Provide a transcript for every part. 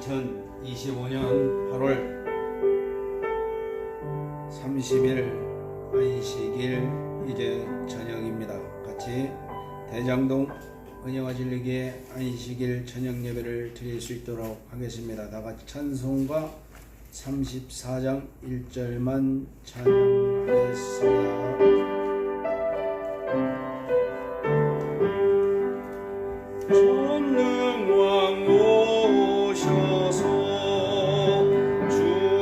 2025년 8월 30일 안식일 이제 저녁입니다. 같이 대장동 은혜와 진리교회 안식일 저녁 예배를 드릴 수 있도록 하겠습니다. 다같이 찬송가 34장 1절만 찬양하겠습니다. 전능왕 오셔서 주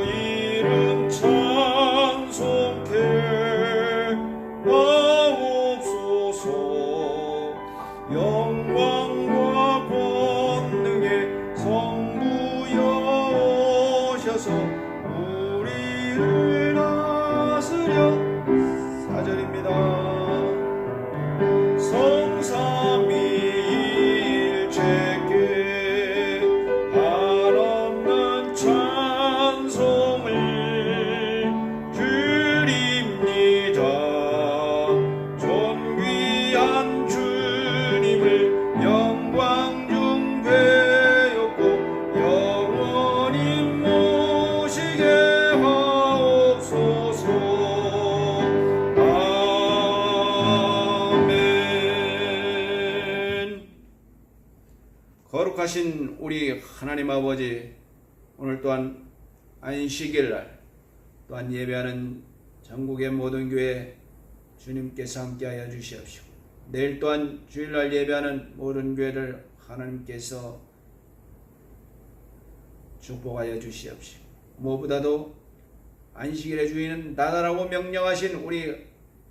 이름 찬송케 하옵소서. 영광과 권능의 성부여 오셔서 우리를 다스려. 4절입니다. 성삼위일체께 한없는 찬송을 드립니다. 존귀한 주님을 영광 중 배웠고 영원히 모시게 하옵소서. 거룩하신 우리 하나님 아버지, 오늘 또한 안식일날 또한 예배하는 전국의 모든 교회 주님께서 함께하여 주시옵시고, 내일 또한 주일날 예배하는 모든 교회를 하나님께서 축복하여 주시옵시고, 무엇보다도 안식일의 주인은 나다라고 명령하신 우리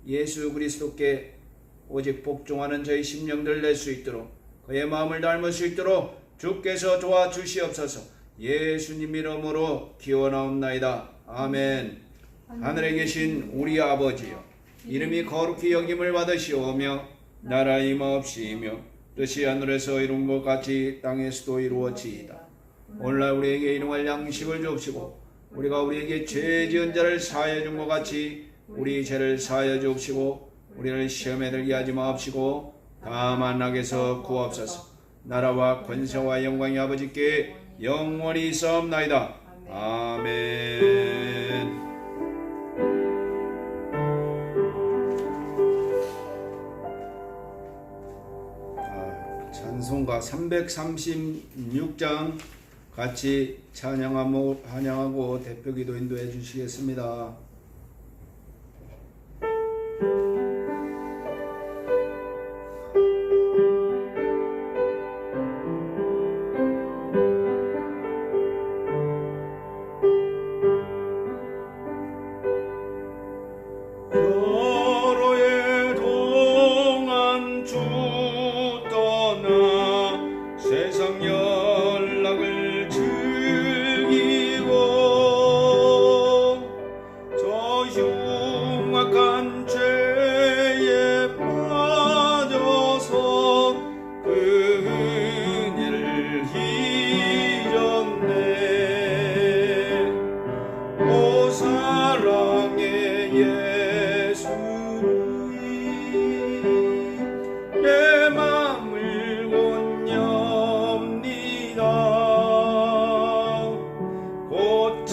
예수 그리스도께 오직 복종하는 저희 심령들 낼 수 있도록, 그의 마음을 닮을 수 있도록 주께서 도와주시옵소서. 예수님 이름으로 기원하옵나이다. 아멘. 하늘에 계신 우리 아버지여, 이름이 거룩히 여김을 받으시오며 나라 임하옵시며 뜻이 하늘에서 이룬 것 같이 땅에서도 이루어지이다. 오늘날 우리에게 일용할 양식을 주옵시고, 우리가 우리에게 죄 지은 자를 사하여 준 것 같이 우리 죄를 사하여 주옵시고, 우리를 시험에 들게 하지 마옵시고 다만 악에서 구하옵소서. 나라와 권세와 영광이 아버지께 영원히 있사옵나이다. 아멘. 찬송가 336장 같이 찬양하고 대표기도 인도해 주시겠습니다. 여로의 동안 주 떠나 세상 연락을 즐기고 저 흉악한 죄에 빠져서 그 은혜를 잊었네. 오 사랑의 내 맘을 못 엽니다. 곧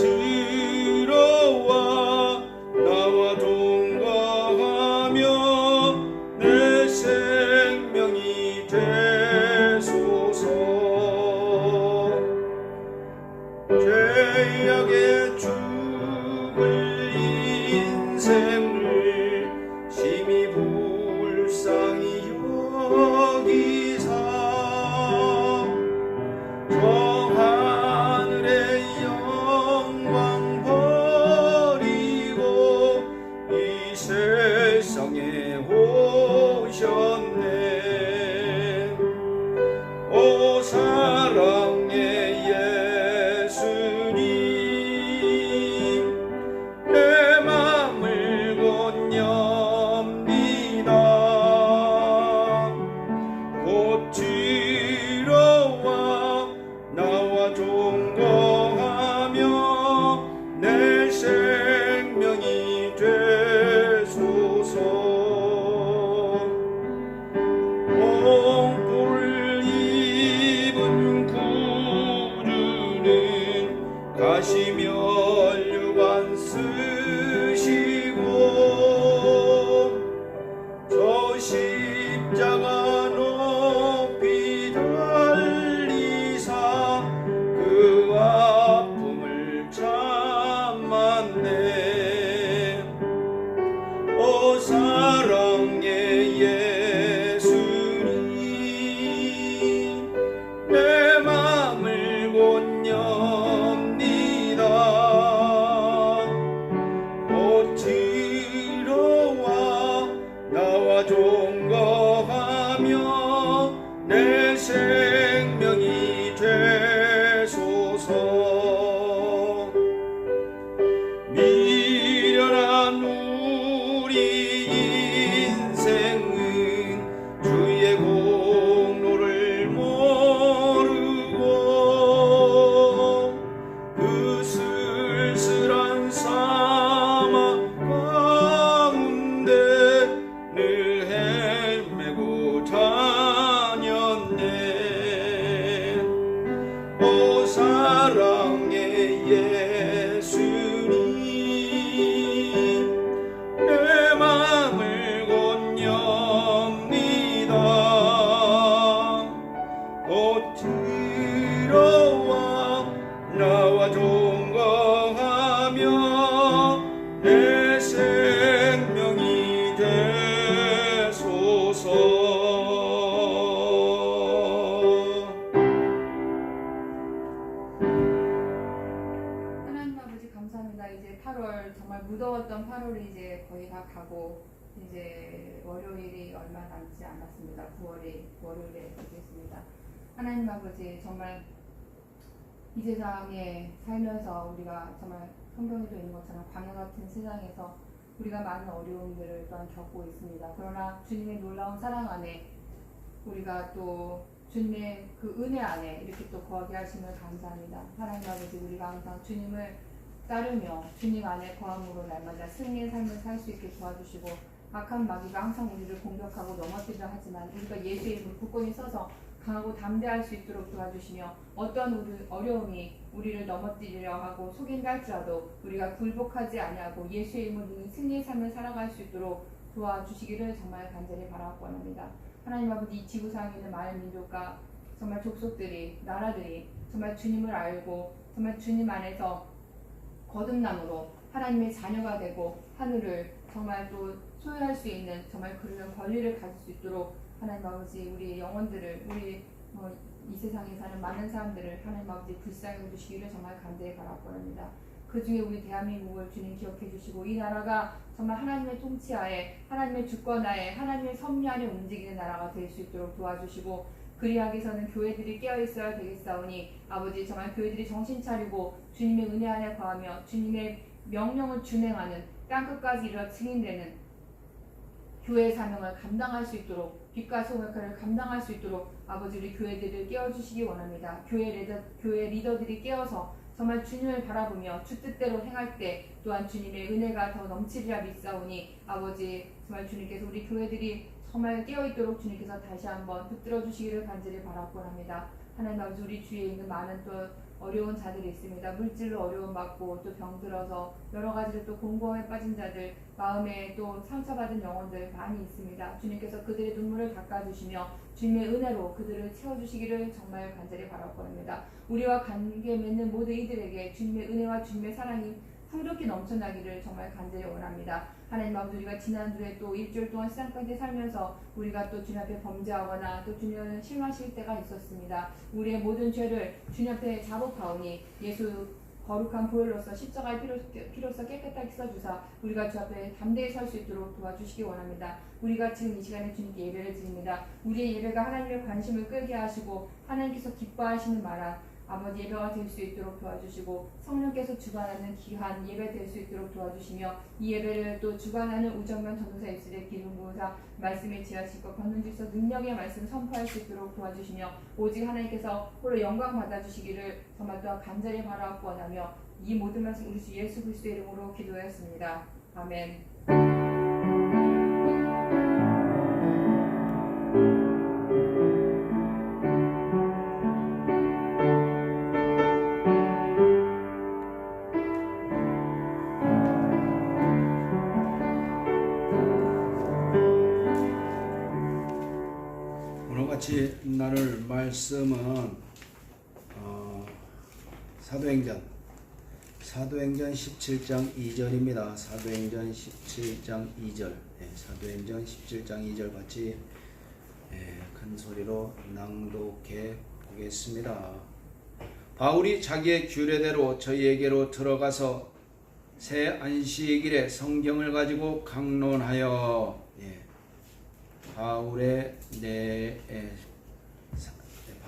들어와 나와 동거하며 내 생명이 되소서. 죄악의 죽을 인생을 심히 불쌍히 여기사 저 하늘의 영광 버리고 이 세상에 오셨네. 오 사랑의 예수님, 내 맘을 못 엽니다. 곧 들어와 나와 동거하며 내 생명이 되소서. 뽕불 입은 구주는 내 생명이 되소서. 미련한 우리 인생은 주의 공로를 모르고 그 쓸쓸한 사막 가운데 늘 헤매고 다녔네. 오 사랑의 예수님, 내 맘을 건넵니다. 곧 들어와 나와 동거하며 내 생명이 되소서. 하나님 아버지 감사합니다. 이제 8월 정말 무더웠던 8월이 이제 거의 다 가고 이제 월요일이 얼마 남지 않았습니다. 9월이 월요일에 되겠습니다. 하나님 아버지 정말 이 세상에 살면서 우리가 정말 성경에도 있는 것처럼 광야 같은 세상에서 우리가 많은 어려움들을 또한 겪고 있습니다. 그러나 주님의 놀라운 사랑 안에 우리가 또 주님의 그 은혜 안에 이렇게 또 거하게 하심을 감사합니다. 하나님 아버지 우리가 항상 주님을 따르며 주님 안에 거함으로 날마다 승리의 삶을 살 수 있게 도와주시고 악한 마귀가 항상 우리를 공격하고 넘어뜨리려 하지만 우리가 예수의 이름을 굳건히 서서 강하고 담대할 수 있도록 도와주시며 어떤 어려움이 우리를 넘어뜨리려 하고 속인다 할지라도 우리가 굴복하지 아니하고 예수의 이름으로 승리의 삶을 살아갈 수 있도록 도와주시기를 정말 간절히 바라고 원합니다. 하나님 아버지 이 지구상에 있는 많은 민족과 정말 족속들이 나라들이 정말 주님을 알고 정말 주님 안에서 거듭남으로 하나님의 자녀가 되고 하늘을 정말 또 소유할 수 있는 정말 그런 권리를 가질 수 있도록 하나님 아버지 우리 영혼들을 우리 이 세상에 사는 많은 사람들을 하나님 아버지 불쌍히 주시기를 정말 간절히 바라고 합니다. 그 중에 우리 대한민국을 주님 기억해 주시고 이 나라가 정말 하나님의 통치하에 하나님의 주권하에 하나님의 섭리 안에 움직이는 나라가 될 수 있도록 도와주시고 그리하기 위해서는 교회들이 깨어있어야 되겠사오니 아버지 정말 교회들이 정신 차리고 주님의 은혜 안에 거하며 주님의 명령을 준행하는 땅끝까지 이르러 증인되는 교회의 사명을 감당할 수 있도록 빛과 소금의 역할을 감당할 수 있도록 아버지 우리 교회들을 깨워주시기 원합니다. 교회 리더들이 깨어서 정말 주님을 바라보며 주 뜻대로 행할 때 또한 주님의 은혜가 더 넘치리라 믿사오니 아버지 정말 주님께서 우리 교회들이 정말 깨어있도록 주님께서 다시 한번 붙들어 주시기를 간절히 바라고 합니다. 하나님 아버지 우리 주위에 있는 많은 또 어려운 자들이 있습니다. 물질로 어려움 받고 또 병들어서 여러 가지로 또 공고함에 빠진 자들, 마음에 또 상처받은 영혼들 많이 있습니다. 주님께서 그들의 눈물을 닦아주시며 주님의 은혜로 그들을 채워주시기를 정말 간절히 바라고 합니다. 우리와 관계 맺는 모든 이들에게 주님의 은혜와 주님의 사랑이 풍족히 넘쳐나기를 정말 간절히 원합니다. 하나님 아버지 우리가 지난주에 또 일주일 동안 세상 가운데 살면서 우리가 또 주님 앞에 범죄하거나 또 주님을 실망하실 때가 있었습니다. 우리의 모든 죄를 주님 앞에 자복하오니 예수 거룩한 보혈로서 십자가의 피로써 깨끗하게 씻어주사 우리가 주 앞에 담대히 설 수 있도록 도와주시기 원합니다. 우리가 지금 이 시간에 주님께 예배를 드립니다. 우리의 예배가 하나님의 관심을 끌게 하시고 하나님께서 기뻐하시는 말한 아버지 예배가 될 수 있도록 도와주시고 성령께서 주관하는 귀한 예배 될 수 있도록 도와주시며 이 예배를 또 주관하는 우정면 전도사 입술의 기름부으사 말씀에 지하시고 권능질서 능력의 말씀 선포할 수 있도록 도와주시며 오직 하나님께서 홀로 영광 받아주시기를 정말 또한 간절히 바라옵고 원하며 이 모든 말씀 우리 주 예수 그리스도의 이름으로 기도하였습니다. 아멘. 같이 나눌 말씀은 사도행전 17장 2절입니다. 사도행전 17장 2절. 사도행전 17장 2절 같이 큰 소리로 낭독해 보겠습니다. 바울이 자기의 규례대로 저희에게로 들어가서 새 안식일에 성경을 가지고 강론하여 바울의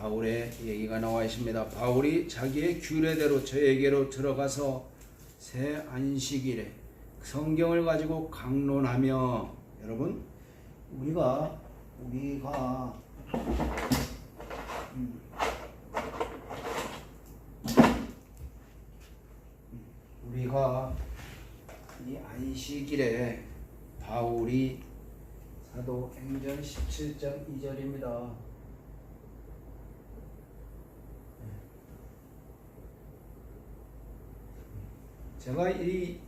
바울의 얘기가 나와 있습니다. 바울이 자기의 규례대로 저에게로 들어가서 새 안식일에 성경을 가지고 강론하며, 여러분 우리가 이 안식일에 바울이 사도행전 17장 2절입니다. 제가 이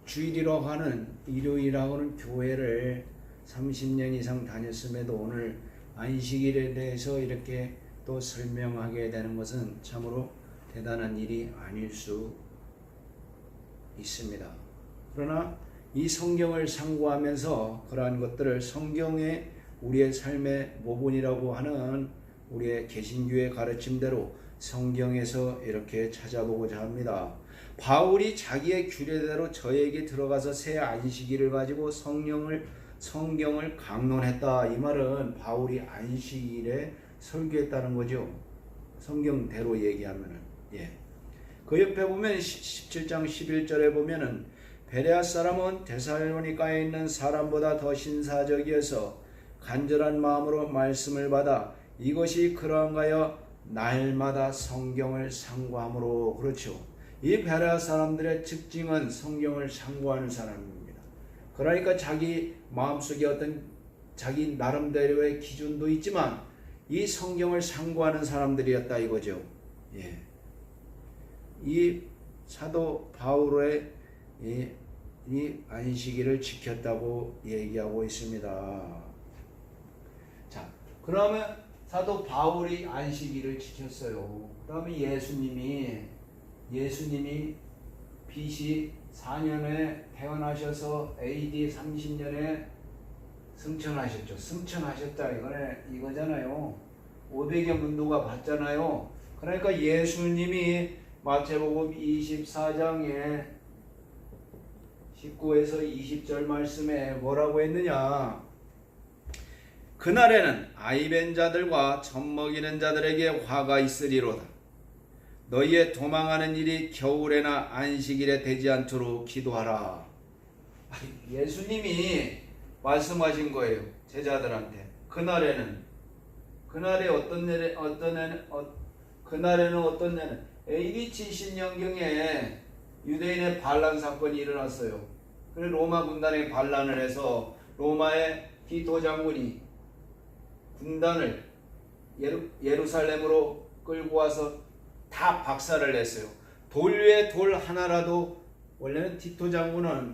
주일이라고 하는, 일요일이라고 하는 교회를 30년 이상 다녔음에도 오늘 안식일에 대해서 이렇게 또 설명하게 되는 것은 참으로 대단한 일이 아닐 수 있습니다. 그러나 이 성경을 상고하면서 그러한 것들을 성경의 우리의 삶의 모본이라고 하는 우리의 개신교의 가르침대로 성경에서 이렇게 찾아보고자 합니다. 바울이 자기의 규례대로 저에게 들어가서 새 안식일을 가지고 성경을 강론했다. 이 말은 바울이 안식일에 설교했다는 거죠. 성경대로 얘기하면은. 그 옆에 보면 17장 11절에 보면은 베레아 사람은 데살로니가에 있는 사람보다 더 신사적이어서 간절한 마음으로 말씀을 받아 이것이 그러한가여 날마다 성경을 상고함으로. 그렇죠. 이 베레아 사람들의 특징은 성경을 상고하는 사람입니다. 그러니까 자기 마음속에 어떤 자기 나름대로의 기준도 있지만 이 성경을 상고하는 사람들이었다 이거죠. 이 사도 바울의 이 안식일을 지켰다고 얘기하고 있습니다. 자, 그러면 사도 바울이 안식일을 지켰어요. 그러면 예수님이 BC 4년에 태어나셔서 AD 30년에 승천하셨죠. 승천하셨다 이거잖아요. 500여 문도가 봤잖아요. 그러니까 예수님이 마태복음 24장에 19에서 20절 말씀에 뭐라고 했느냐? 그날에는 아이벤 자들과 젖먹이는 자들에게 화가 있으리로다. 너희의 도망하는 일이 겨울에나 안식일에 되지 않도록 기도하라. 예수님이 말씀하신 거예요. 제자들한테. 그날에는 어떤 날에는 AD 70년경에 유대인의 반란 사건이 일어났어요. 그래서 로마 군단이 반란을 해서 로마의 디도 장군이 군단을 예루살렘으로 끌고 와서 다 박살을 냈어요. 돌 위에 돌 하나라도, 원래는 티토 장군은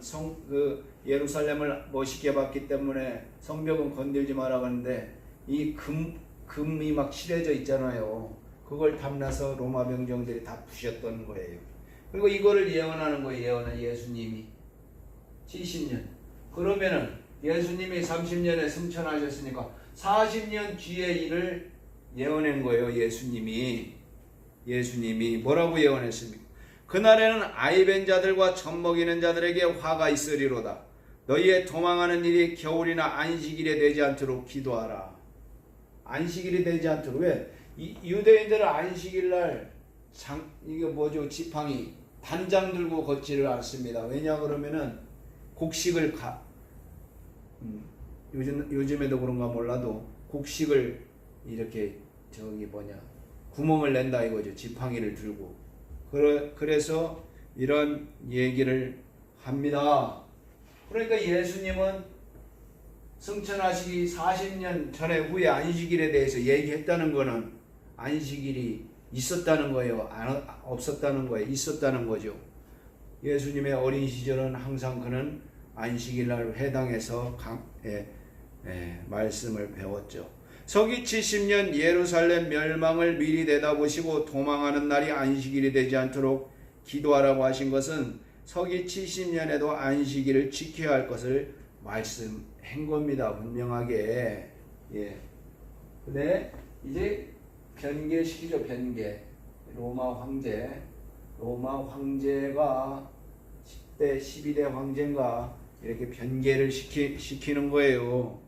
예루살렘을 멋있게 봤기 때문에 성벽은 건들지 말라고 하는데 이 금이 막 칠해져 있잖아요. 그걸 탐나서 로마 병정들이 다 부셨던 거예요. 그리고 이거를 예언하는 거예요. 예수님이 70년. 그러면은 예수님이 30년에 승천하셨으니까 40년 뒤의 일을 예언한 거예요. 예수님이 뭐라고 예언했습니까? 그날에는 아이벤 자들과 젖먹이는 자들에게 화가 있으리로다. 너희의 도망하는 일이 겨울이나 안식일에 되지 않도록 기도하라. 안식일이 되지 않도록. 왜? 유대인들은 안식일날 이게 뭐죠? 지팡이 단장 들고 걷지를 않습니다. 왜냐 그러면은 곡식을 요즘에도 그런가 몰라도 곡식을 이렇게 구멍을 낸다 이거죠. 지팡이를 들고. 그래서 이런 얘기를 합니다. 그러니까 예수님은 승천하시기 40년 전에 후에 안식일에 대해서 얘기했다는 거는 안식일이 있었다는 거예요? 없었다는 거예요? 있었다는 거죠. 예수님의 어린 시절은 항상 그는 안식일날 회당에서 말씀을 배웠죠. 서기 70년 예루살렘 멸망을 미리 내다보시고 도망하는 날이 안식일이 되지 않도록 기도하라고 하신 것은 서기 70년에도 안식일을 지켜야 할 것을 말씀한 겁니다. 분명하게. 근데 이제 변개시키죠. 변개. 로마 황제가 10대 12대 황제인가 이렇게 변개를 시키는 거예요.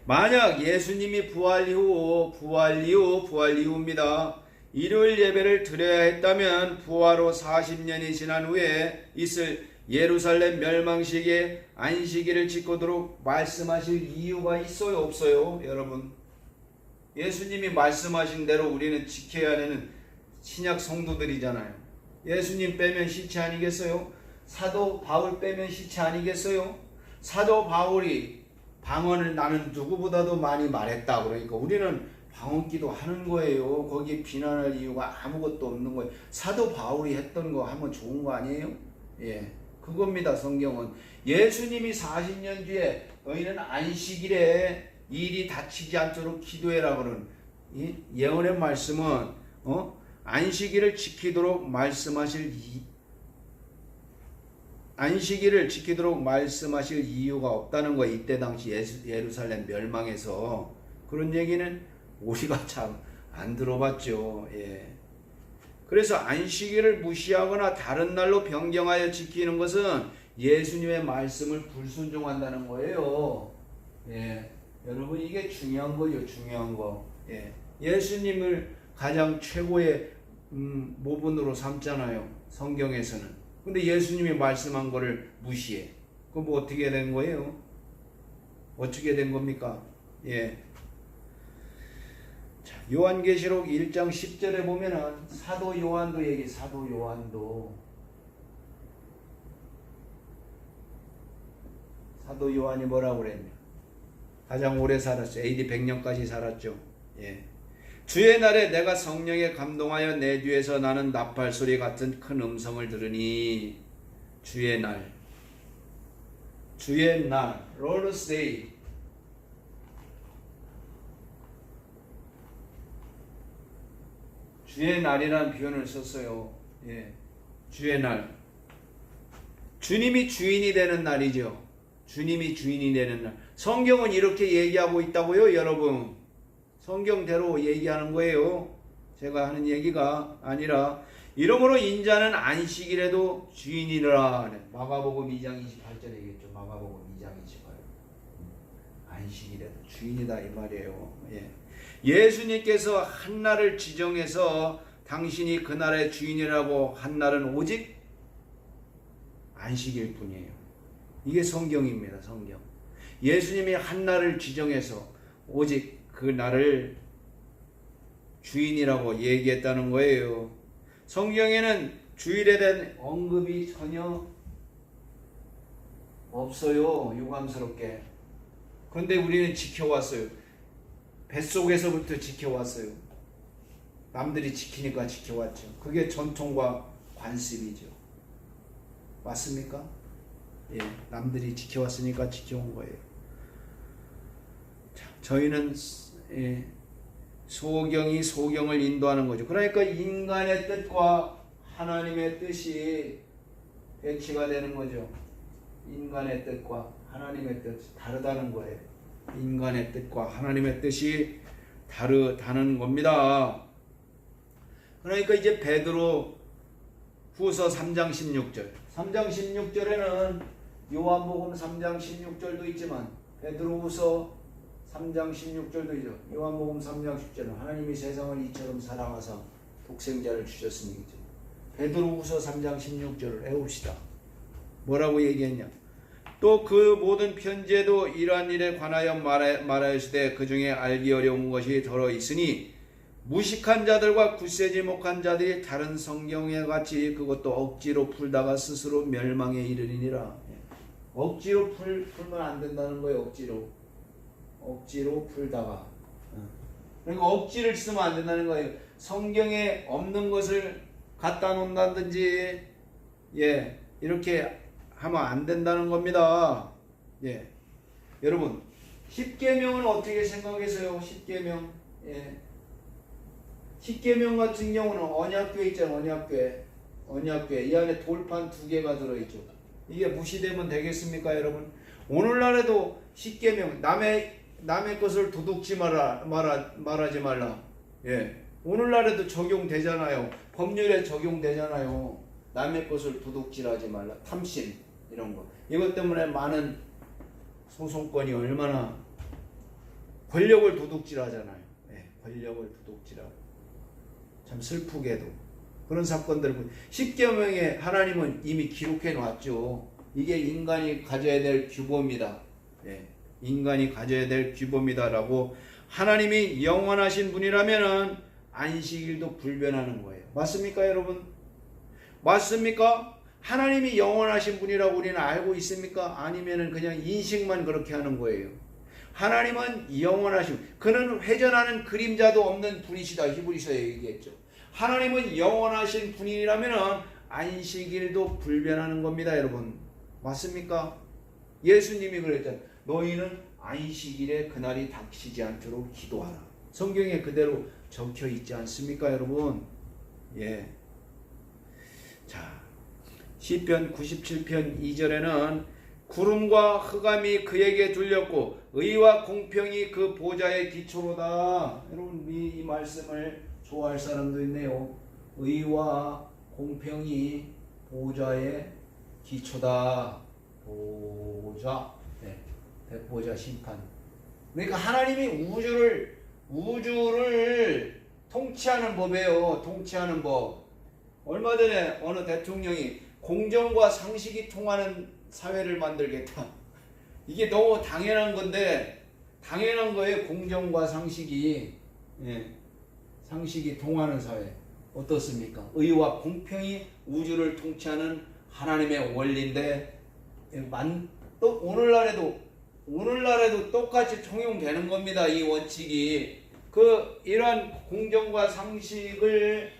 만약 예수님이 부활 이후입니다. 일요일 예배를 드려야 했다면 부활 후 40년이 지난 후에 있을 예루살렘 멸망식에 안식일을 지키도록 말씀하실 이유가 있어요, 없어요? 여러분, 예수님이 말씀하신 대로 우리는 지켜야 되는 신약 성도들이잖아요. 예수님 빼면 시체 아니겠어요? 사도 바울 빼면 시체 아니겠어요? 사도 바울이 방언을 나는 누구보다도 많이 말했다. 그러니까 우리는 방언기도 하는 거예요. 거기에 비난할 이유가 아무것도 없는 거예요. 사도 바울이 했던 거 하면 좋은 거 아니에요? 예, 그겁니다. 성경은 예수님이 40년 뒤에 너희는 안식일에 일이 닥치지 않도록 기도해라 그런 이 예언의 말씀은 안식일을 지키도록 말씀하실 이유가 없다는 거예요. 이때 당시 예루살렘 멸망에서. 그런 얘기는 우리가 참 안 들어봤죠. 예. 그래서 안식일을 무시하거나 다른 날로 변경하여 지키는 것은 예수님의 말씀을 불순종한다는 거예요. 예. 여러분, 이게 중요한 거죠. 중요한 거. 예. 예수님을 가장 최고의 모분으로 삼잖아요. 성경에서는. 근데 예수님이 말씀한 거를 무시해. 그럼 뭐 어떻게 된 거예요? 어떻게 된 겁니까? 예. 자, 요한계시록 1장 10절에 보면은 사도 요한도 사도 요한이 뭐라고 그랬냐? 가장 오래 살았죠. AD 100년까지 살았죠. 예. 주의 날에 내가 성령에 감동하여 내 뒤에서 나는 나팔 소리 같은 큰 음성을 들으니 주의 날, Lord's Day. 주의 날이라는 표현을 썼어요. 예. 주의 날. 주님이 주인이 되는 날이죠. 주님이 주인이 되는 날. 성경은 이렇게 얘기하고 있다고요, 여러분. 성경대로 얘기하는 거예요. 제가 하는 얘기가 아니라 이러므로 인자는 안식일에도 주인이라. 마가복음 2장 28절에 얘기했죠. 마가복음 2장 28절. 안식일에도 주인이다 이 말이에요. 예. 예수님께서 한 날을 지정해서 당신이 그 날의 주인이라고 한 날은 오직 안식일 뿐이에요. 이게 성경입니다. 성경. 예수님이 한 날을 지정해서 오직 그 날을 주인이라고 얘기했다는 거예요. 성경에는 주일에 대한 언급이 전혀 없어요. 유감스럽게. 그런데 우리는 지켜왔어요. 뱃속에서부터 지켜왔어요. 남들이 지키니까 지켜왔죠. 그게 전통과 관습이죠. 맞습니까? 예, 남들이 지켜왔으니까 지켜온 거예요. 자, 저희는 소경이 소경을 인도하는 거죠. 그러니까 인간의 뜻과 하나님의 뜻이 배치가 되는 거죠. 인간의 뜻과 하나님의 뜻이 다르다는 거예요. 인간의 뜻과 하나님의 뜻이 다르다는 겁니다. 그러니까 이제 베드로 후서 3장 16절. 3장 16절에는 요한복음 3장 16절도 있지만 베드로 후서 3장 16절도 있죠. 요한복음 3장 10절은 하나님이 세상을 이처럼 사랑하사 독생자를 주셨으니. 베드로 후서 3장 16절을 외웁시다. 뭐라고 얘기했냐? 또 그 모든 편지에도 이러한 일에 관하여 말하였으되 그 중에 알기 어려운 것이 더러 있으니 무식한 자들과 굳세지 못한 자들이 다른 성경에 같이 그것도 억지로 풀다가 스스로 멸망에 이르리니라. 억지로 풀면 안 된다는 거예요. 억지로 풀다가. 그러니까 억지를 쓰면 안 된다는 거예요. 성경에 없는 것을 갖다 놓는다든지 이렇게 하면 안 된다는 겁니다. 예. 여러분, 십계명은 어떻게 생각해서요? 십계명. 예. 십계명 같은 경우는 언약궤 있잖아요. 언약궤. 이 안에 돌판 2개가 들어있죠. 이게 무시되면 되겠습니까, 여러분? 오늘날에도 십계명, 남의 것을 도둑지 말하지 말라. 예. 오늘날에도 적용되잖아요. 법률에 적용되잖아요. 남의 것을 도둑질하지 말라. 탐심. 이런 거. 이것 때문에 많은 소송건이 얼마나 권력을 도둑질하잖아요. 예, 권력을 도둑질하고 참 슬프게도 그런 사건들을 십계명에 하나님은 이미 기록해 놨죠. 이게 인간이 가져야 될 규범이다. 예, 인간이 가져야 될 규범이다라고 하나님이 영원하신 분이라면은 안식일도 불변하는 거예요. 맞습니까, 여러분? 맞습니까? 하나님이 영원하신 분이라고 우리는 알고 있습니까? 아니면은 그냥 인식만 그렇게 하는 거예요. 하나님은 영원하신, 그는 회전하는 그림자도 없는 분이시다. 히브리서에 얘기했죠. 하나님은 영원하신 분이라면은 안식일도 불변하는 겁니다, 여러분. 맞습니까? 예수님이 그랬잖아요. 너희는 안식일에 그날이 닥치지 않도록 기도하라. 성경에 그대로 적혀 있지 않습니까, 여러분? 예. 자, 시편 97편 2절에는 구름과 흑암이 그에게 둘렸고 의와 공평이 그 보좌의 기초로다. 여러분, 이 말씀을 좋아할 사람도 있네요. 의와 공평이 보좌의 기초다. 보좌, 네, 대보좌 심판. 그러니까 하나님이 우주를 통치하는 법이에요. 통치하는 법. 얼마 전에 어느 대통령이 공정과 상식이 통하는 사회를 만들겠다. 이게 너무 당연한 건데, 당연한 거예요. 공정과 상식이, 예, 상식이 통하는 사회. 어떻습니까? 의와 공평이 우주를 통치하는 하나님의 원리인데, 또 오늘날에도 똑같이 통용되는 겁니다. 이 원칙이. 이러한 공정과 상식을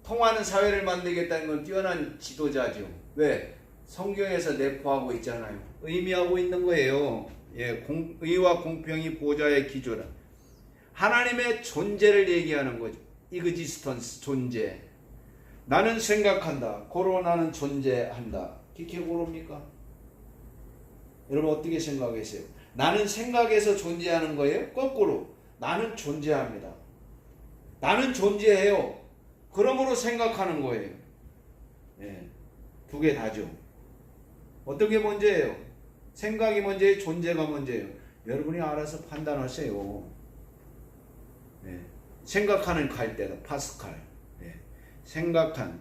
통하는 사회를 만들겠다는 건 뛰어난 지도자죠. 왜? 성경에서 내포하고 있잖아요. 의미하고 있는 거예요. 예, 의와 공평이 보좌의 기조라. 하나님의 존재를 얘기하는 거죠. 이그지스턴스, 존재. 나는 생각한다. 고로 나는 존재한다. 키케고로입니까? 여러분 어떻게 생각하세요? 나는 생각해서 존재하는 거예요? 거꾸로 나는 존재합니다. 나는 존재해요. 그러므로 생각하는 거예요. 예, 두 개 다죠. 어떤 게 먼저예요? 생각이 먼저예요? 존재가 먼저예요? 여러분이 알아서 판단하세요. 예, 생각하는 갈대다. 파스칼. 예, 생각한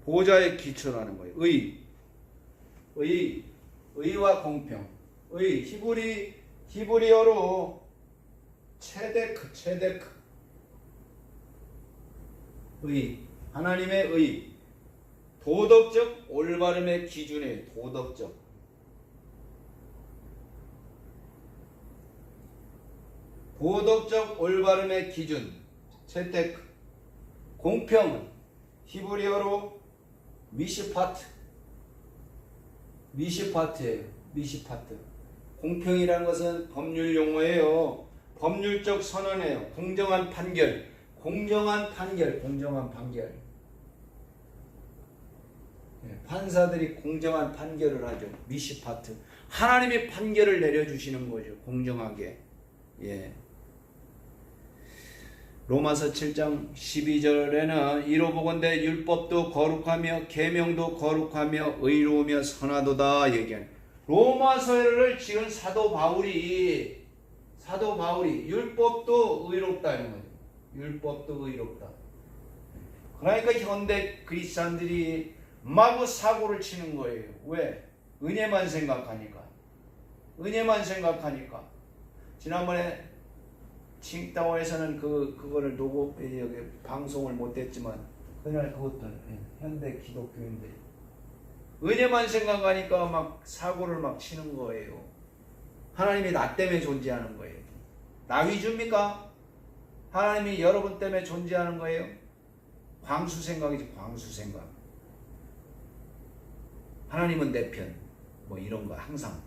보좌의 기초라는 거예요. 의와 공평. 히브리어로 체데크. 하나님의 의. 도덕적 올바름의 기준이에요. 도덕적 올바름의 기준. 체데크. 공평은 히브리어로 미시파트예요. 미시파트. 공평이라는 것은 법률 용어예요. 법률적 선언이에요. 공정한 판결. 판사들이 공정한 판결을 하죠. 미시파트. 하나님이 판결을 내려주시는 거죠. 공정하게. 예. 로마서 7장 12절에는 이로 보건대 율법도 거룩하며 계명도 거룩하며 의로우며 선하도다 얘기하는. 로마서를 지은 사도 바울이 율법도 의롭다는 거죠. 율법도 의롭다. 그러니까 현대 그리스도인들이 마구 사고를 치는 거예요. 왜? 은혜만 생각하니까. 지난번에 칭다오에서는 그거를 여기 방송을 못했지만 그날 그것도 현대 기독교인들이 은혜만 생각하니까 막 사고를 막 치는 거예요. 하나님이 나 때문에 존재하는 거예요. 나 위주입니까? 하나님이 여러분 때문에 존재하는 거예요? 광수 생각이지, 광수 생각. 하나님은 내 편. 뭐 이런 거 항상.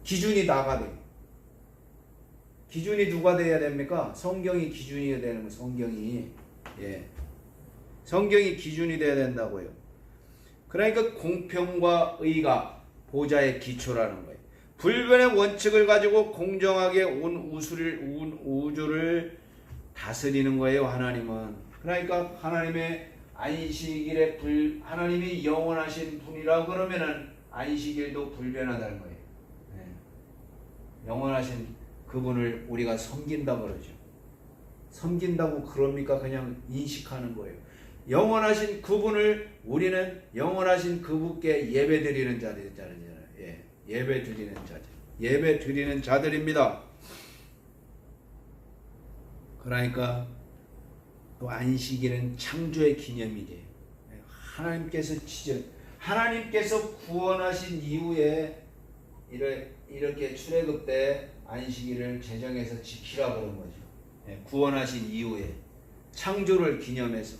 기준이 나가 돼요. 기준이 누가 돼야 됩니까? 성경이 기준이 되는 거예요. 성경이. 예. 성경이 기준이 돼야 된다고요. 그러니까 공평과 의가 보좌의 기초라는 거예요. 불변의 원칙을 가지고 공정하게 온 우주를 다스리는 거예요. 하나님은. 그러니까 하나님의 안식일에 하나님이 영원하신 분이라고 그러면은 안식일도 불변하다는 거예요. 네. 영원하신 그분을 우리가 섬긴다 그러죠. 섬긴다고 그럽니까? 그냥 인식하는 거예요. 영원하신 그분을 우리는 영원하신 그분께 예배드리는 자들이잖아요. 예, 예배드리는 자들. 예배드리는 자들입니다. 그러니까 또 안식일은 창조의 기념일이에요. 하나님께서 구원하신 이후에 이렇게 출애굽 때 안식일을 제정해서 지키라 그런 거죠. 구원하신 이후에 창조를 기념해서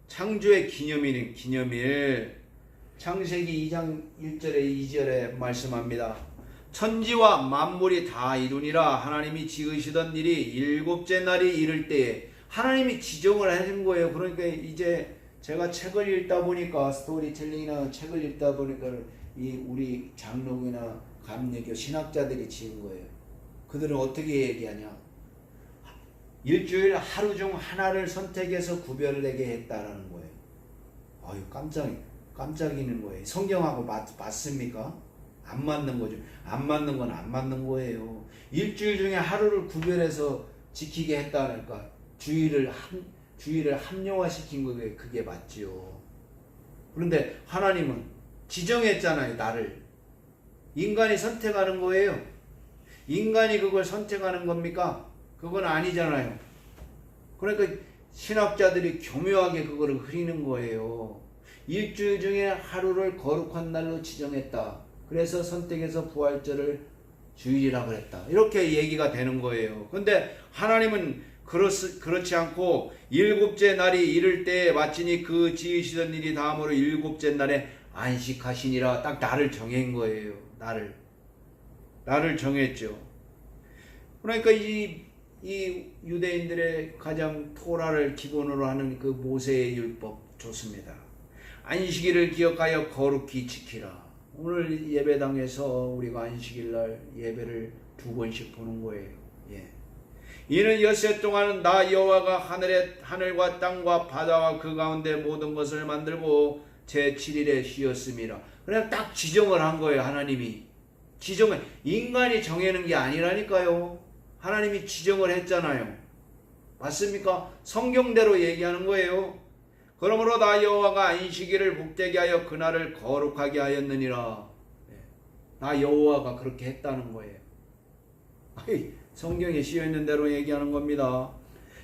창조의 기념일 창세기 2장 1절에 2절에 말씀합니다. 천지와 만물이 다 이루니라. 하나님이 지으시던 일이 일곱째 날이 이를 때에 하나님이 지정을 하신 거예요. 그러니까 이제 제가 책을 읽다 보니까 스토리텔링이나 책을 읽다 보니까 우리 장로교나 감리교 신학자들이 지은 거예요. 그들은 어떻게 얘기하냐? 일주일 하루 중 하나를 선택해서 구별되게 했다라는 거예요. 아유 깜짝이는 거예요. 성경하고 맞습니까? 안 맞는 거죠. 안 맞는 건 안 맞는 거예요. 일주일 중에 하루를 구별해서 지키게 했다니까 주의를 합리화시킨 거에 그게 맞지요. 그런데 하나님은 지정했잖아요. 나를 인간이 선택하는 거예요. 인간이 그걸 선택하는 겁니까? 그건 아니잖아요. 그러니까 신학자들이 교묘하게 그거를 흐리는 거예요. 일주일 중에 하루를 거룩한 날로 지정했다. 그래서 선택해서 부활절을 주일이라 그랬다. 이렇게 얘기가 되는 거예요. 그런데 하나님은 그렇지 않고 일곱째 날이 이를 때에 마치니 그 지으시던 일이 다음으로 일곱째 날에 안식하시니라. 딱 나를 정한 거예요. 나를 정했죠. 그러니까 이 유대인들의 가장 토라를 기본으로 하는 그 모세의 율법 좋습니다. 안식일을 기억하여 거룩히 지키라. 오늘 예배당에서 우리가 안식일날 예배를 2번씩 보는 거예요. 예. 이는 엿새 동안 나 여호와가 하늘과 땅과 바다와 그 가운데 모든 것을 만들고 제7일에 쉬었음이라. 그냥 딱 지정을 한 거예요. 하나님이 지정을 인간이 정해는 게 아니라니까요. 하나님이 지정을 했잖아요. 맞습니까? 성경대로 얘기하는 거예요. 그러므로 나 여호와가 안식일을 복되게 하여 그날을 거룩하게 하였느니라. 나 여호와가 그렇게 했다는 거예요. 성경에 씌어있는 대로 얘기하는 겁니다.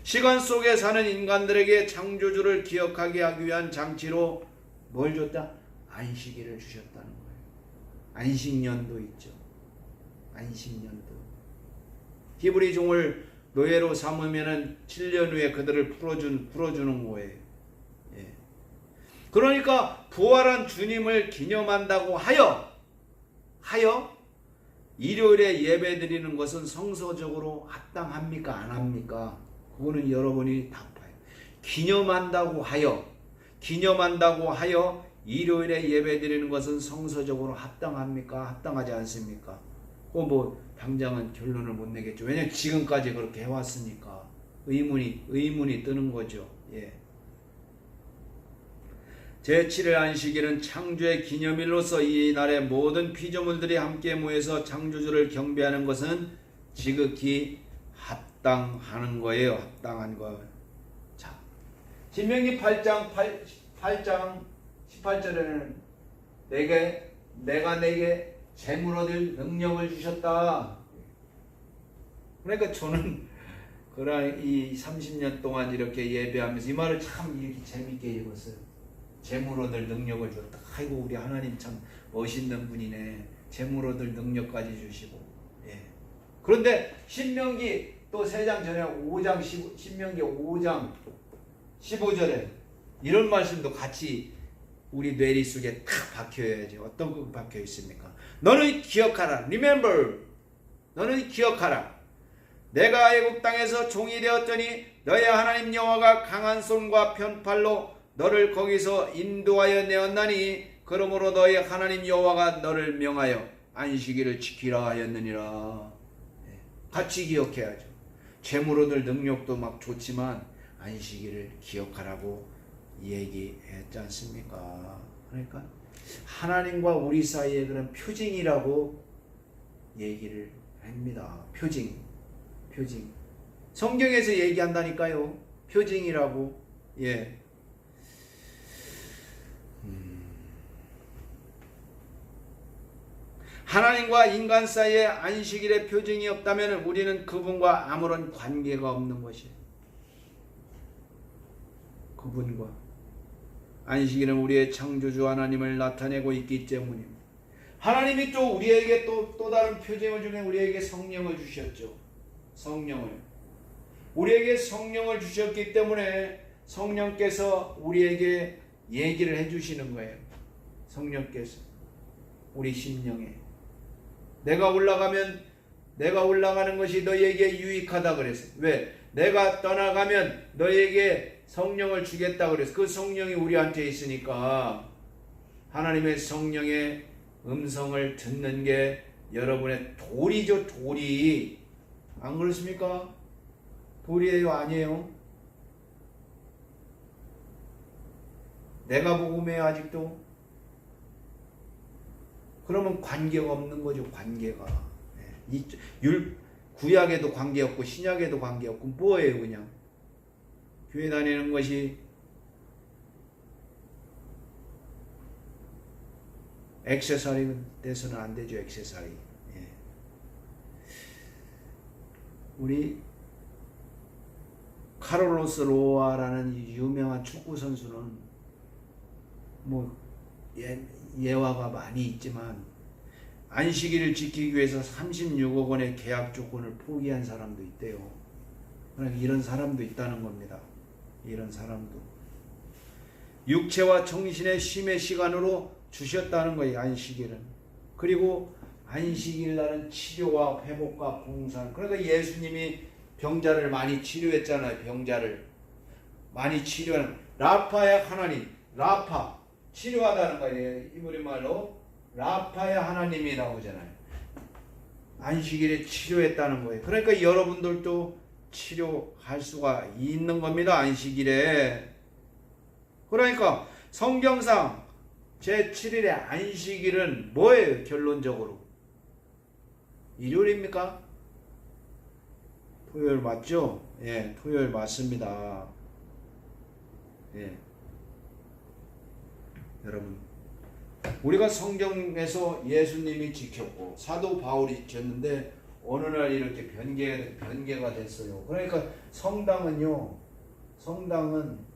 시간 속에 사는 인간들에게 창조주를 기억하게 하기 위한 장치로 뭘 줬다? 안식일을 주셨다는 거예요. 안식년도 있죠. 안식년도. 히브리 종을 노예로 삼으면은 7년 후에 그들을 풀어주는 거예요. 예. 그러니까 부활한 주님을 기념한다고 하여 일요일에 예배 드리는 것은 성서적으로 합당합니까? 안 합니까? 그거는 여러분이 답해요. 기념한다고 하여 일요일에 예배 드리는 것은 성서적으로 합당합니까? 합당하지 않습니까? 뭐 당장은 결론을 못 내겠죠. 왜냐하면 지금까지 그렇게 해왔으니까 의문이 뜨는 거죠. 예. 제7일 안식일은 창조의 기념일로서 이 날에 모든 피조물들이 함께 모여서 창조주를 경배하는 것은 지극히 합당하는 거예요. 합당한 거. 자, 신명기 8장 18절에는 내가 내게 재물 얻을 능력을 주셨다. 그러니까 저는 이 30년 동안 이렇게 예배하면서 이 말을 참 이렇게 재밌게 읽었어요. 재물 얻을 능력을 줬다. 아이고 우리 하나님 참 멋있는 분이네. 재물 얻을 능력까지 주시고. 예. 그런데 신명기 또 3장 전에 신명기 5장 15절에 이런 말씀도 같이 우리 뇌리 속에 탁 박혀야지. 어떤 거 박혀 있습니까? 너는 기억하라. Remember. 너는 기억하라. 내가 애굽 땅에서 종이 되었더니 너의 하나님 여호와가 강한 손과 편팔로 너를 거기서 인도하여 내었나니 그러므로 너의 하나님 여호와가 너를 명하여 안식일을 지키라 하였느니라. 같이 기억해야죠. 재물 얻을 능력도 막 좋지만 안식일을 기억하라고 얘기했지 않습니까? 그러니까 하나님과 우리 사이의 그런 표징이라고 얘기를 합니다. 표징. 성경에서 얘기한다니까요. 표징이라고. 예. 하나님과 인간 사이에 안식일의 표징이 없다면 우리는 그분과 아무런 관계가 없는 것이에요. 그분과 안식일은 우리의 창조주 하나님을 나타내고 있기 때문입니다. 하나님이 또 우리에게 또 다른 표징을 중에 우리에게 성령을 주셨죠. 성령을. 우리에게 성령을 주셨기 때문에 성령께서 우리에게 얘기를 해주시는 거예요. 성령께서 우리 심령에 내가 올라가는 것이 너희에게 유익하다 그랬어요. 왜? 내가 떠나가면 너희에게 성령을 주겠다 그랬어요. 그 성령이 우리한테 있으니까 하나님의 성령의 음성을 듣는 게 여러분의 도리죠. 도리. 안 그렇습니까? 도리예요? 아니에요? 내가 복음해요 아직도? 그러면 관계가 없는 거죠. 관계가. 구약에도 관계없고 신약에도 관계없고 뭐예요 그냥. 교회 다니는 것이 액세서리 돼서는 안 되죠. 액세서리. 예. 우리 카를로스 로아라는 유명한 축구 선수는 뭐 예화가 많이 있지만 안식일을 지키기 위해서 36억 원의 계약 조건을 포기한 사람도 있대요. 그러니까 이런 사람도 있다는 겁니다. 이런 사람도 육체와 정신의 쉼의 시간으로 주셨다는 거예요. 안식일은. 그리고 안식일 날은 치료와 회복과 봉사. 그러니까 예수님이 병자를 많이 치료했잖아요. 병자를 많이 치료하는 라파의 하나님. 라파 치료하다는 거예요. 이브리 말로 라파의 하나님이라고 하잖아요. 안식일에 치료했다는 거예요. 그러니까 여러분들도 치료할 수가 있는 겁니다. 안식일에. 그러니까 성경상 제7일의 안식일은 뭐예요? 결론적으로 일요일입니까? 토요일 맞죠? 예, 토요일 맞습니다. 예. 여러분, 우리가 성경에서 예수님이 지켰고 사도 바울이 지켰는데 어느 날 이렇게 변개가 됐어요. 그러니까 성당은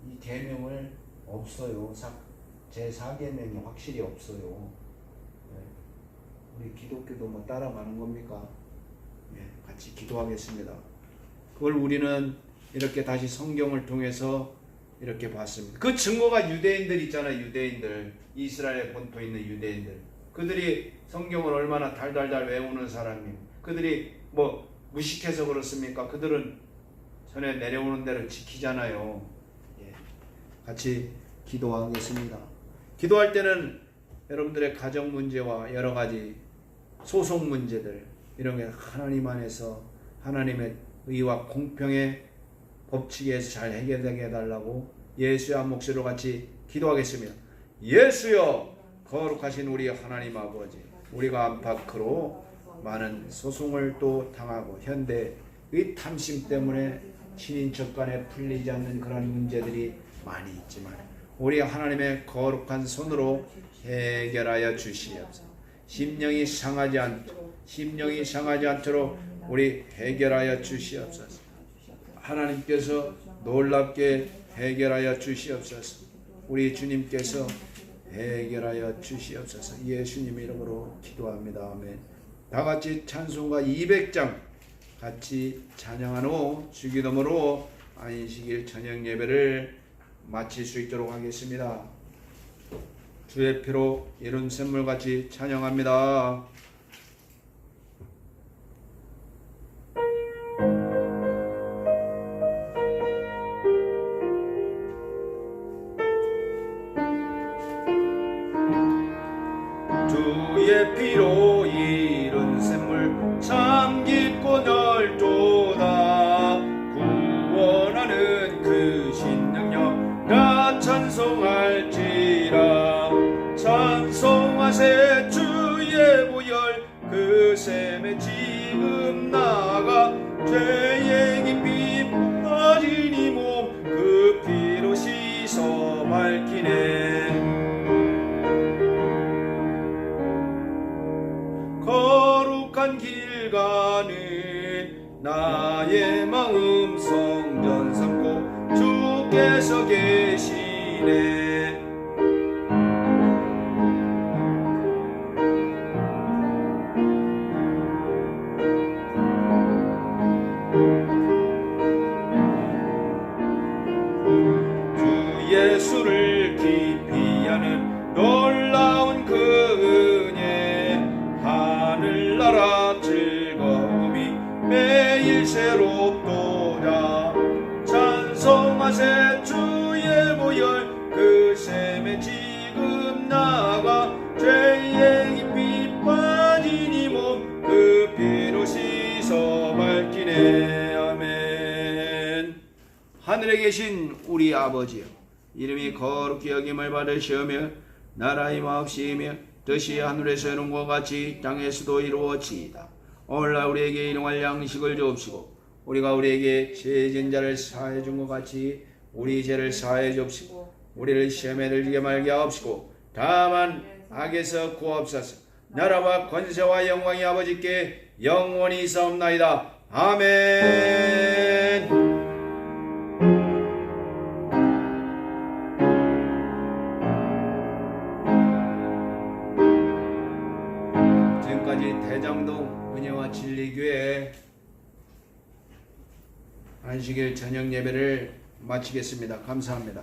이 계명을 없어요. 제4계명이 확실히 없어요. 예. 우리 기독교도 뭐 따라가는 겁니까? 예, 같이 기도하겠습니다. 그걸 우리는 이렇게 다시 성경을 통해서 이렇게 봤습니다. 그 증거가 유대인들 있잖아요. 유대인들, 이스라엘에 본토 있는 유대인들, 그들이 성경을 얼마나 달달달 외우는 사람이에요. 그들이 뭐 무식해서 그렇습니까? 그들은 전에 내려오는 대로 지키잖아요. 예. 같이 기도하겠습니다. 기도할 때는 여러분들의 가정 문제와 여러 가지 소송 문제들 이런 게 하나님 안에서 하나님의 의와 공평의 법칙에서 잘 해결되게 해달라고 예수의 한 목소리로 같이 기도하겠습니다. 예수여, 거룩하신 우리 하나님 아버지, 우리가 안팎으로 많은 소송을 또 당하고 현대의 탐심 때문에 친인척 간에 풀리지 않는 그런 문제들이 많이 있지만 우리 하나님의 거룩한 손으로 해결하여 주시옵소서. 심령이 상하지 않도록 우리 해결하여 주시옵소서. 하나님께서 놀랍게 해결하여 주시옵소서. 우리 주님께서 해결하여 주시옵소서. 예수님 이름으로 기도합니다. 아멘. 다 같이 찬송가 200장 같이 찬양한 후 주기도문으로 안식일 저녁 예배를 마칠 수 있도록 하겠습니다. 주의 피로 이룬 샘물 같이 찬양합니다. 주의 피로 이룬 샘물 참 깊고 넓도다. 구원하는 그 신능력 나 찬송할지라. 찬송 셈에 지금 나가 죄의 깊이 빠진 이 몸 그 피로 씻어 밝히네. 거룩한 길 가는 나의 마음 성전 삼고 주께서 계시네. 주 예수를 깊이 아는 놀라운 그 은혜 하늘나라 즐거움이 매일 새롭도다. 찬송하세 주의 보혈 그 셈에 지금 나가 죄의 깊이 빠진 이 몸 그 피로 씻어 밝히네. 아멘. 하늘에 계신 우리 아버지여, 이름이 거룩히 여김을 받으시오며 나라의 마옵시이며 뜻이 하늘에서 이룬 것 같이 땅에서도 이루어지이다. 오늘날 우리에게 일용할 양식을 주옵시고 우리가 우리에게 죄진 자를 사하여 준 것 같이 우리 죄를 사하여 주옵시고 우리를 시험에 들게 말게 하옵시고 다만 악에서 구하옵소서. 나라와 권세와 영광이 아버지께 영원히 있사옵나이다. 아멘. 지금까지 대장동 은혜와 진리교회 안식일 저녁 예배를 마치겠습니다. 감사합니다.